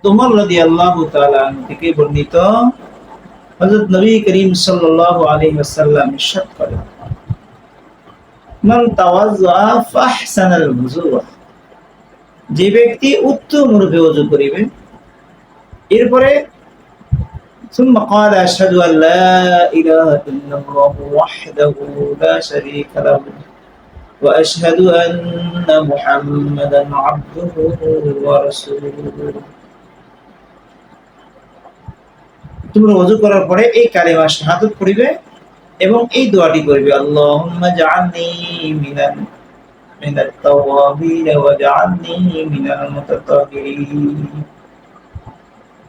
উমর রাদিয়াল্লাহু তাআলা আনহু থেকে বর্ণিত, হযরত নবী করিম সাল্লাল্লাহু আলাইহি ওয়াসাল্লাম ইরশাদ করেন, মান তাওয়াজ্জা ফাহসানাল ওযুআ, যে ব্যক্তি উত্তম রূপে ওযু করিবে, এরপরে ثم قال أشهد أن لا إله إلا الله وحده لا شريك له وأشهد أن محمدا عبده ورسوله। তোমরা ওযু করার পরে এই কালিমা শাহাদাত পড়িবে এবং এই দোয়াটি করবে, আল্লাহুম্মা জাআলনি মিনাত তাওয়াবিন ওয়া জাআলনি মিনাল মুতাতাহহিরিন।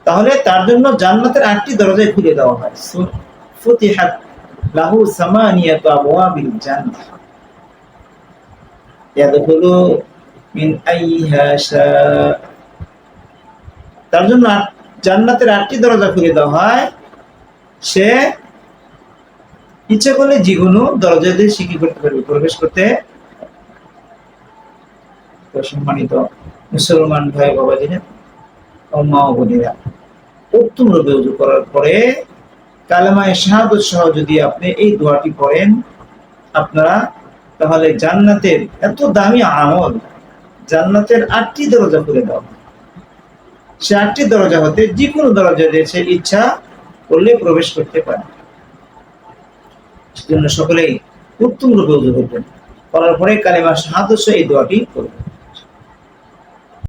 তাহলে তার জন্য জান্নাতের 8টি দরজা খুলে দেওয়া হয়। ফুতিহাত লাহু সামানিয়াতু আবওয়াবিল জান্নাহ ইয়াদখুলু মিন আইয়িহা শা। তার জন্য জান্নাতের 8টি দরজা খুলে দেওয়া হয়, সে ইচ্ছা করলে যে কোনো দরজা দিয়ে সে কি করতে পারবে, প্রবেশ করতে। তো সম্মানিত মুসলমান ভাই বাবাজিরা ও মা ও বোনেরা, উত্তম রূপে ওযু করার পরে কালেমায়ে শাহাদাত সহ যদি আপনি এই দোয়াটি পড়েন আপনারা, তাহলে জান্নাতের এত দামি আমল, জান্নাতের 8টি দরজা খুলে দাও। সে 8টি দরজা হতে যে কোনো দরজা দিয়ে সে ইচ্ছা করলে প্রবেশ করতে পারে। সেজন্য সকলেই উত্তম রূপে ওযু করবেন, করার পরে কালেমা শাহাদাত সহ এই দোয়াটি করবেন।